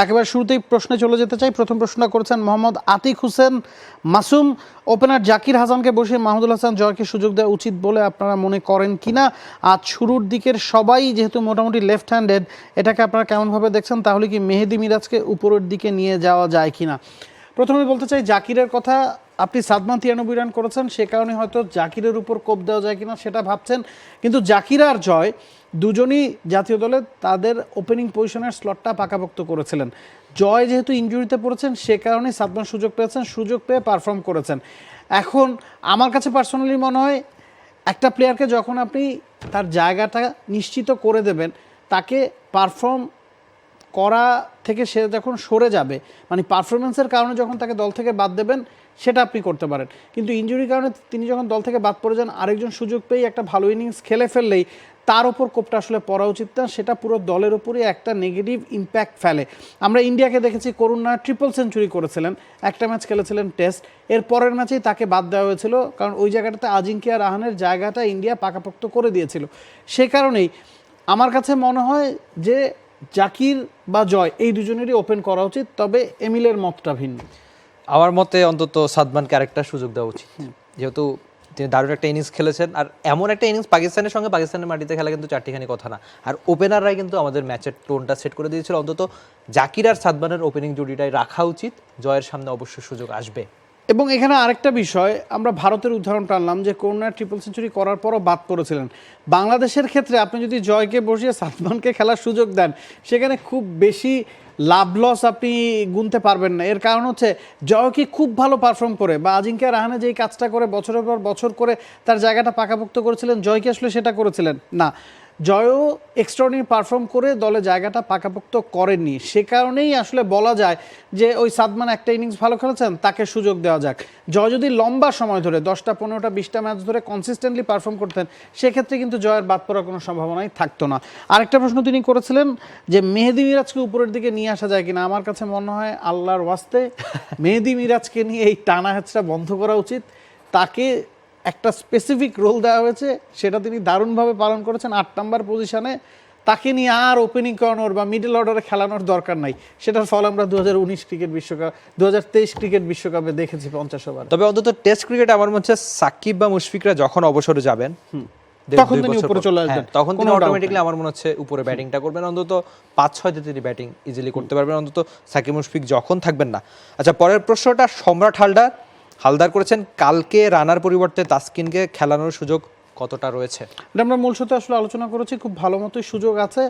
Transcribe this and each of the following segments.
একেবারে শুরুতেই প্রশ্নে চলে যেতে চাই। প্রথম প্রশ্নটা করেছেন মোহাম্মদ আতিক হোসেন মাসুম। ওপেনার জাকির হাসানকে বসিয়ে মাহমুদুল হাসান জয়কে সুযোগ দেওয়া উচিত বলে আপনারা মনে করেন কিনা? আজ শুরুর দিকের সবাই যেহেতু মোটামুটি লেফট হ্যান্ডেড, এটাকে আপনারা কেমনভাবে দেখছেন? তাহলে কি মেহেদী মিরাজকে উপরের দিকে নিয়ে যাওয়া যায় কিনা? প্রথমে বলতে চাই, জাকিরের কথা আপনি সাদমান 93 রান করেছেন, সে কারণে হয়তো জাকিরের উপর কোপ দেওয়া যায় কিনা সেটা ভাবছেন, কিন্তু জাকির আর জয় দুজনই জাতীয় দলে তাদের ওপেনিং পজিশনের স্লটটা পাকাপোক্ত করেছিলেন। জয় যেহেতু ইনজুরিতে পড়েছেন, সে কারণেই সাদমান সুযোগ পেয়েছেন, সুযোগ পেয়ে পারফর্ম করেছেন। এখন আমার কাছে পার্সোনালি মনে হয়, একটা প্লেয়ারকে যখন আপনি তার জায়গাটা নিশ্চিত করে দেবেন, তাকে পারফর্ম করা থেকে সে যখন সরে যাবে, মানে পারফরমেন্সের কারণে যখন তাকে দল থেকে বাদ দেবেন, সেটা আপনি করতে পারেন। কিন্তু ইনজুরির কারণে তিনি যখন দল থেকে বাদ পড়ে যান, আরেকজন সুযোগ পেয়ে একটা ভালো ইনিংস খেলে ফেললেই তার ওপর কোপটা আসলে পড়া উচিত না, সেটা পুরো দলের উপরই একটা নেগেটিভ ইম্প্যাক্ট ফেলে। আমরা ইন্ডিয়াকে দেখেছি, করুণা ট্রিপল সেঞ্চুরি করেছিলেন, একটা ম্যাচ খেলেছিলেন টেস্ট, এর পরের ম্যাচেই তাকে বাদ দেওয়া হয়েছিল, কারণ ওই জায়গাটাতে আজিঙ্কিয়া রাহানের জায়গাটা ইন্ডিয়া পাকাপোক্ত করে দিয়েছিল। সে কারণেই আমার কাছে মনে হয় যে জাকির বা জয় এই দুজনেরই ওপেন করা উচিত, তবে এমিলের মতটা ভিন্ন। আমার মতে অন্তত সাদমানকে আরেকটা সুযোগ দেওয়া উচিত, যেহেতু তিনি দারুণ একটা ইনিংস খেলেছেন। আর এমন একটা ইনিংস পাকিস্তানের সঙ্গে, পাকিস্তানের মাটিতে খেলা কিন্তু চারটিখানি কথা না। আর ওপেনাররাই কিন্তু আমাদের ম্যাচের টোনটা সেট করে দিয়েছিল। অন্তত জাকির আর সাদমানের ওপেনিং জুটিটাই রাখা উচিত, জয়ের সামনে অবশ্যই সুযোগ আসবে। এবং এখানে আরেকটা বিষয়, আমরা ভারতের উদাহরণ টানলাম যে করুণা ট্রিপল সেঞ্চুরি করার পরও বাদ পড়েছিলেন। বাংলাদেশের ক্ষেত্রে আপনি যদি জয়কে বসিয়ে সাদমানকে খেলার সুযোগ দেন, সেখানে খুব বেশি লাভ লস আপনি গুনতে পারবেন না। এর কারণ হচ্ছে, জয়কে খুব ভালো পারফর্ম করে বা আজিঙ্কিয়া রাহানে যেই কাজটা করে বছরের পর বছর করে তার জায়গাটা পাকাপোক্ত করেছিলেন, জয়কে আসলে সেটা করেছিলেন না। জয়ও এক্সট্রাঅর্ডিনারি পারফর্ম করে দলে জায়গাটা পাকাপোক্ত করেননি। সে কারণেই আসলে বলা যায় যে ওই সাদমান একটা ইনিংস ভালো খেলেছেন, তাকে সুযোগ দেওয়া যাক। জয় যদি লম্বা সময় ধরে 10টা 15টা 20টা ম্যাচ ধরে কনসিস্টেন্টলি পারফর্ম করতেন, সেক্ষেত্রে কিন্তু জয়ের বাদ পড়ার কোনো সম্ভাবনাই থাকতো না। আরেকটা প্রশ্ন তিনি করেছিলেন যে মেহেদী মিরাজকে উপরের দিকে নিয়ে আসা যায় কিনা। আমার কাছে মনে হয় আল্লাহর ওয়াস্তে মেহেদী মিরাজকে নিয়ে এই টানা হ্যাচটা বন্ধ করা উচিত। তাকে একটা স্পেসিফিক রোল দেওয়া হয়েছে, সেটা তিনি দারুণভাবে পালন করেছেন 8 নম্বর পজিশনে। তাকে নিয়ে আর ওপেনিং করানোর বা মিডল অর্ডারে খেলানোর দরকার নাই। সেটার ফল আমরা 2019 ক্রিকেট বিশ্বকাপ, 2023 ক্রিকেট বিশ্বকাপে দেখেছি 50 ওভার। তবে অন্তত টেস্ট ক্রিকেটে আমার মনে হচ্ছে সাকিব বা মুশফিকরা যখন অবসরে যাবেন, তখন তিনি উপরে চলে আসবেন, তখন তিনি অটোমেটিক্যালি আমার মনে হচ্ছে উপরে ব্যাটিংটা করবেন। অন্তত 5-6 তিনি ব্যাটিং ইজিলি করতে পারবেন, অন্তত সাকিব মুশফিক যখন থাকবেন না। আচ্ছা, পরের প্রশ্নটা সম্রাট হালদার করেছেন, কালকে রানার পরিবর্তে তাসকিনকে খেলানোর সুযোগ কতটা রয়েছে? এটা আমরা মূল সাথে আসলে আলোচনা করেছি, খুব ভালো মতোই সুযোগ আছে।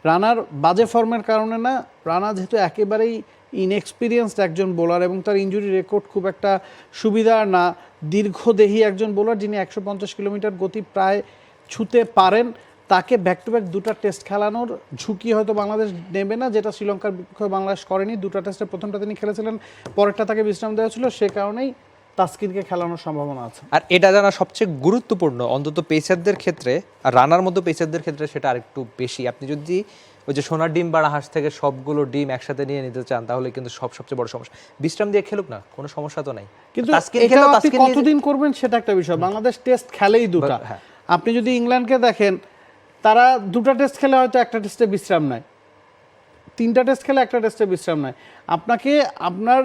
রানার বাজে ফর্মের কারণে না, রানা যেহেতু একেবারেই ইনএক্সপিরিয়েন্সড একজন বোলার এবং তার ইনজুরি রেকর্ড খুব একটা সুবিধার না, দীর্ঘদেহী একজন বোলার যিনি 150 কিলোমিটার গতি প্রায় ছুতে পারেন, তাকে ব্যাক টু ব্যাক 2টা টেস্ট খেলানোর ঝুঁকি হয়তো বাংলাদেশ নেবে না, যেটা শ্রীলঙ্কার বিপক্ষে বাংলাদেশ করেনি। 2টা টেস্টের প্রথমটা তিনি খেলেছিলেন, পরেরটা তাকে বিশ্রাম দেওয়া ছিল, সে কারণেই তাসকিনকে খেলানোর সম্ভাবনা আছে। আর এটা জানা সবচেয়ে গুরুত্বপূর্ণ, অন্তত পেসারদের ক্ষেত্রে আর রানার মতো পেসারদের ক্ষেত্রে সেটা আরেকটু বেশি। আপনি যদি ওই যে সোনার ডিম বা হাঁস থেকে সবগুলো ডিম একসাথে নিয়ে নিতে চান, তাহলে কিন্তু সবচেয়ে বড় সমস্যা। বিশ্রাম দিয়ে খেলুক না, কোনো সমস্যা তো নাই, কিন্তু এটা আপনি কতদিন করবেন সেটা একটা বিষয়। বাংলাদেশ টেস্ট খেলেই 2টা। আপনি যদি ইংল্যান্ডকে দেখেন, তারা 2টা টেস্ট খেলে হয়তো একটা টেস্টে বিশ্রাম নেয়, 3টা টেস্ট খেলে একটা টেস্টে বিশ্রাম নেয়। আপনাকে আপনার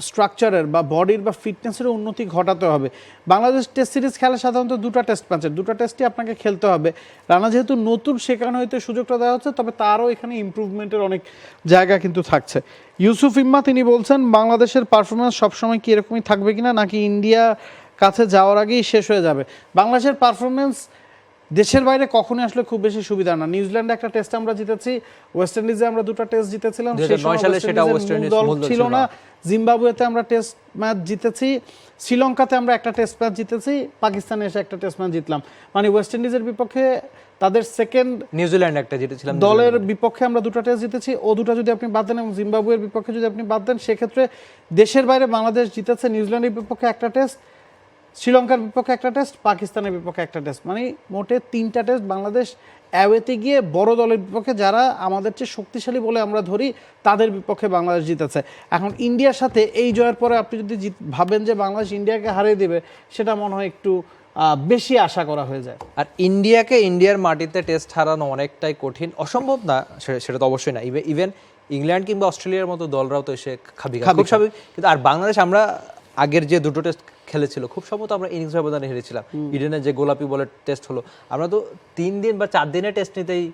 স্ট্রাকচারের বা বডির বা ফিটনেসের উন্নতি ঘটাতে হবে। বাংলাদেশ টেস্ট সিরিজ খেলে সাধারণত 2টা টেস্ট ম্যাচের, 2টা টেস্টই আপনাকে খেলতে হবে। রানা যেহেতু নতুন, সে কারণে হয়তো সুযোগটা দেওয়া হচ্ছে, তবে তারও এখানে ইমপ্রুভমেন্টের অনেক জায়গা কিন্তু থাকছে। ইউসুফ ইম্মা তিনি বলছেন, বাংলাদেশের পারফরমেন্স সবসময় কি এরকমই থাকবে কিনা, নাকি ইন্ডিয়া কাছে যাওয়ার আগেই শেষ হয়ে যাবে? বাংলাদেশের পারফরমেন্স দেশের বাইরে কখনোই আসলে খুব বেশি সুবিধা না। নিউজিল্যান্ডে একটা টেস্ট আমরা জিতেছি, ওয়েস্ট ইন্ডিজে আমরা 2টা টেস্ট জিতেছিলাম, ছিল না। জিম্বাবুয়েতে আমরা টেস্ট ম্যাচ জিতেছি, শ্রীলঙ্কাতে আমরা একটা টেস্ট ম্যাচ জিতেছি, পাকিস্তানে এসে একটা টেস্ট ম্যাচ জিতলাম। মানে ওয়েস্ট ইন্ডিজের বিপক্ষে তাদের সেকেন্ড, নিউজিল্যান্ড একটা জিতেছিলাম, দলের বিপক্ষে আমরা 2টা টেস্ট জিতেছি। ও 2টা যদি আপনি বাদ দেন এবং জিম্বাবুয়ের বিপক্ষে যদি আপনি বাদ দেন, সেক্ষেত্রে দেশের বাইরে বাংলাদেশ জিতেছে নিউজিল্যান্ডের বিপক্ষে একটা টেস্ট, শ্রীলঙ্কার বিপক্ষে একটা টেস্ট, পাকিস্তানের বিপক্ষে একটা টেস্ট। মানে মোটে 3টা টেস্ট বাংলাদেশ অ্যাওয়েতে গিয়ে বড় দলের বিপক্ষে, যারা আমাদের চেয়ে শক্তিশালী বলে আমরা ধরি, তাদের বিপক্ষে বাংলাদেশ জিতেছে। এখন ইন্ডিয়ার সাথে এই জয়ের পরে আপনি যদি ভাবেন যে বাংলাদেশ ইন্ডিয়াকে হারিয়ে দেবে, সেটা মনে হয় একটু বেশি আশা করা হয়ে যায়। আর ইন্ডিয়ার মাটিতে টেস্ট হারানো অনেকটাই কঠিন, অসম্ভব না সেটা তো অবশ্যই না। ইভেন ইংল্যান্ড কিংবা অস্ট্রেলিয়ার মতো দলরাও তো এসে খাবি খুব স্বাভাবিক। কিন্তু আর বাংলাদেশ আমরা আগের যে দুটো টেস্ট খেলেছিল খুব সম্ভবত আমরা ইনিংস ব্যবধানে হেরেছিলাম। ইডেনের যে গোলাপি বলের টেস্ট হলো, আমরা তো 3 দিন বা 4 দিনের টেস্ট নিতেই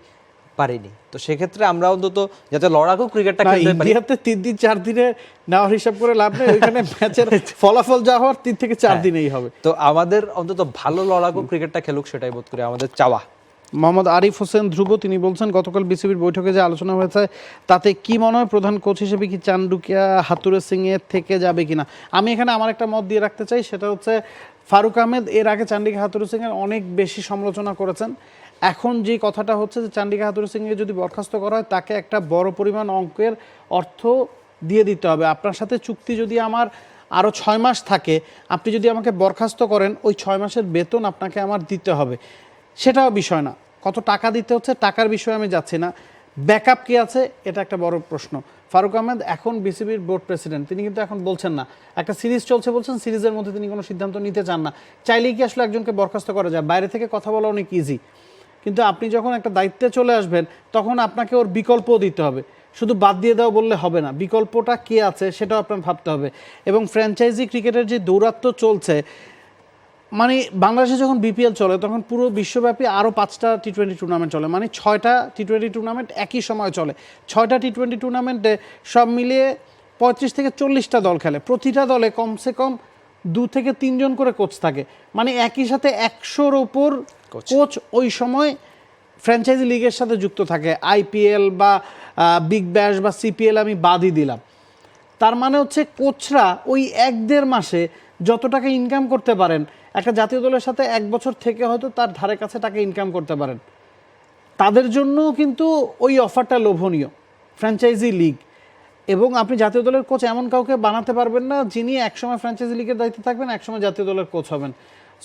পারিনি। তো সেক্ষেত্রে আমরা অন্তত যাতে লড়াকু ক্রিকেটটা খেলতে পারি। ইন্ডিয়াতে 3 দিন 4 দিনে নেওয়ার হিসাব করে লাভ নেই, ওইখানে ম্যাচের ফলাফল যা হওয়ার 3 থেকে 4 দিনেই হবে। তো আমাদের অন্তত ভালো লড়াকু ক্রিকেটটা খেলুক, সেটাই বোধ করি আমাদের চাওয়া। মোহাম্মদ আরিফ হোসেন ধ্রুব তিনি বলছেন, গতকাল বিসিবির বৈঠকে যে আলোচনা হয়েছে তাতে কি মনে হয় প্রধান কোচ হিসেবে কি চান্ডুকিয়া হাতুরে সিং এর থেকে যাবে কিনা? আমি এখানে আমার একটা মত দিয়ে রাখতে চাই, সেটা হচ্ছে ফারুক আহমেদ এর আগে চান্ডিকা হাতুরে সিং এর অনেক বেশি সমালোচনা করেছেন। এখন যে কথাটা হচ্ছে যে চান্ডিকা হাতুরে সিং এর যদি বরখাস্ত করা হয় তাকে একটা বড় পরিমাণ অঙ্কের অর্থ দিয়ে দিতে হবে। আপনার সাথে চুক্তি যদি আমার আরও 6 মাস থাকে, আপনি যদি আমাকে বরখাস্ত করেন ওই 6 মাসের বেতন আপনাকে আমার দিতে হবে। সেটাও বিষয় না, কত টাকা দিতে হচ্ছে টাকার বিষয়ে আমি যাচ্ছি না, ব্যাকআপ কি আছে এটা একটা বড় প্রশ্ন। ফারুক আহমেদ এখন বিসিবির বোর্ড প্রেসিডেন্ট, তিনি কিন্তু এখন বলছেন না, একটা সিরিজ চলছে বলছেন, সিরিজের মধ্যে তিনি কোনো সিদ্ধান্ত নিতে চান না। চাইলেই কি আসলে একজনকে বরখাস্ত করা যায়? বাইরে থেকে কথা বলা অনেক ইজি, কিন্তু আপনি যখন একটা দায়িত্বে চলে আসবেন তখন আপনাকে ওর বিকল্পও দিতে হবে। শুধু বাদ দিয়ে দাও বললে হবে না, বিকল্পটা কে আছে সেটাও আপনার ভাবতে হবে। এবং ফ্র্যাঞ্চাইজি ক্রিকেটের যে দৌরাত্ম্য চলছে, মানে বাংলাদেশে যখন বিপিএল চলে তখন পুরো বিশ্বব্যাপী আরও 5টা টি-20 টুর্নামেন্ট চলে, মানে 6টা টি-20 টুর্নামেন্ট একই সময় চলে। 6টা টি-20 টুর্নামেন্টে সব মিলিয়ে 35 থেকে 40টা দল খেলে, প্রতিটা দলে কমসে কম 2 থেকে 3 জন করে কোচ থাকে, মানে একই সাথে 100-র ওপর কোচ ওই সময় ফ্র্যাঞ্চাইজি লিগের সাথে যুক্ত থাকে। আইপিএল বা বিগ ব্যাশ বা সিপিএল আমি বাদই দিলাম। তার মানে হচ্ছে কোচরা ওই 1-1.5 মাসে যত টাকা ইনকাম করতে পারেন, একটা জাতীয় দলের সাথে 1 বছর থেকে হয়তো তার ধারে কাছে টাকা ইনকাম করতে পারেন। তাদের জন্য কিন্তু ওই অফারটা লোভনীয়, ফ্র্যাঞ্চাইজি লিগ। এবং আপনি জাতীয় দলের কোচ এমন কাউকে বানাতে পারবেন না যিনি একসময় ফ্র্যাঞ্চাইজি লিগের দায়িত্বে থাকবেন, একসময় জাতীয় দলের কোচ হবেন।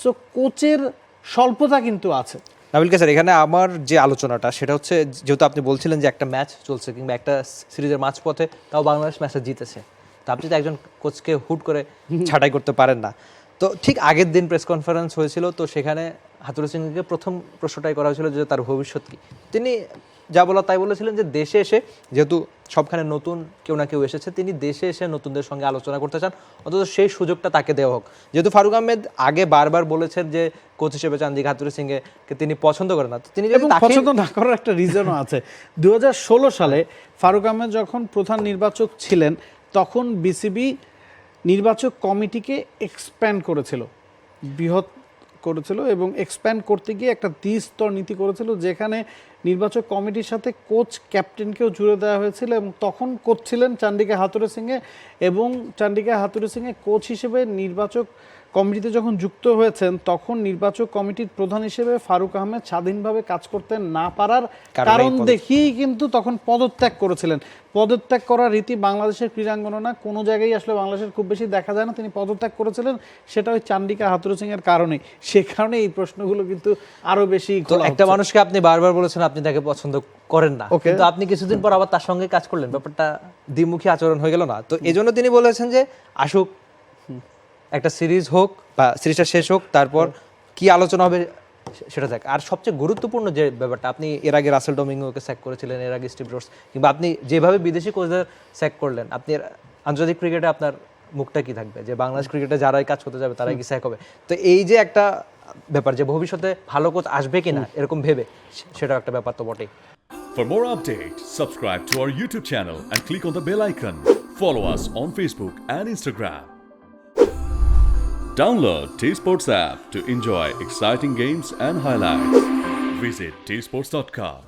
সো কোচের স্বল্পতা কিন্তু আছে। নাবিল স্যার, এখানে আমার যে আলোচনাটা সেটা হচ্ছে, যেহেতু আপনি বলছিলেন যে একটা ম্যাচ চলছে কিংবা একটা সিরিজের মাঝপথে তাও বাংলাদেশ ম্যাচটা জিতেছে, তো আপনি তো একজন কোচকে হুট করে ছাঁটাই করতে পারেন না। তো ঠিক আগের দিন প্রেস কনফারেন্স হয়েছিল, তো সেখানে হাতুরু সিংকে প্রথম প্রশ্নটাই করা হয়েছিল যে তার ভবিষ্যৎ কী। তিনি যা বলা তাই বলেছিলেন যে দেশে এসে, যেহেতু সবখানে নতুন কেউ না কেউ এসেছে, তিনি দেশে এসে নতুনদের সঙ্গে আলোচনা করতে চান, অন্তত সেই সুযোগটা তাকে দেওয়া হোক। যেহেতু ফারুক আহমেদ আগে বারবার বলেছেন যে কোচ হিসেবে চান্দিকা হাতুরু সিংকে তিনি পছন্দ করেন না, তো তিনি পছন্দ না করার একটা রিজনও আছে। 2016 সালে ফারুক আহমেদ যখন প্রধান নির্বাচক ছিলেন তখন বিসিবি নির্বাচক কমিটিকে এক্সপ্যান্ড করেছিল, বৃহৎ করেছিল, এবং এক্সপ্যান্ড করতে গিয়ে একটা দ্বিস্তর নীতি করেছিল, যেখানে নির্বাচক কমিটির সাথে কোচ ক্যাপ্টেনকেও জুড়ে দেওয়া হয়েছিল। এবং তখন কোচ ছিলেন চান্ডিকা হাতুরু সিংয়ে, এবং চান্ডিকা হাতুরু সিংয়ে কোচ হিসেবে নির্বাচক কমিটিতে যখন যুক্ত হয়েছেন তখন নির্বাচক কমিটির প্রধান হিসেবে ফারুক আহমেদ স্বাধীনভাবে কাজ করতে না পারার কারণ দেখিয়েই কিন্তু তখন পদত্যাগ করেছিলেন। পদত্যাগ করার রীতি বাংলাদেশের ক্রীড়াঙ্গনে না কোনো জায়গায় আসলে বাংলাদেশের খুব বেশি দেখা যায় না, তিনি পদত্যাগ করেছিলেন, সেটা ওই চান্ডিকা হাতুরু সিং এর কারণে। সে কারণে এই প্রশ্নগুলো কিন্তু আরো বেশি। একটা মানুষকে আপনি বারবার বলেছেন আপনি তাকে পছন্দ করেন না, কিন্তু আপনি কিছুদিন পর আবার তার সঙ্গে কাজ করলেন, ব্যাপারটা দ্বিমুখী আচরণ হয়ে গেল না? তো এজন্য তিনি বলেছেন যে আসুক, একটা সিরিজ হোক বা সিরিজটা শেষ হোক, তারপর কি আলোচনা হবে সেটা দেখ। আর সবচেয়ে গুরুত্বপূর্ণ যে ব্যাপারটা, আপনি এর আগে রাসেল ডোমিঙ্গোকে স্যাক করেছিলেন, এর আগে স্টিভ রোডস, কিংবা আপনি যেভাবে বিদেশি কোচদের স্যাক করলেন, আপনি আন্তর্জাতিক ক্রিকেটে আপনার মুখটা কি থাকবে যে বাংলাদেশ ক্রিকেটে যারাই কাজ করতে যাবে তারাই কি স্যাক হবে? তো এই যে একটা ব্যাপার যে ভবিষ্যতে ভালো কোচ আসবে কিনা এরকম ভেবে, সেটাও একটা ব্যাপার তো বটেই। For more updates, subscribe to our YouTube channel and click on the bell icon. Follow us on Facebook and Instagram. Download T-Sports app to enjoy exciting games and highlights. Visit tsports.com.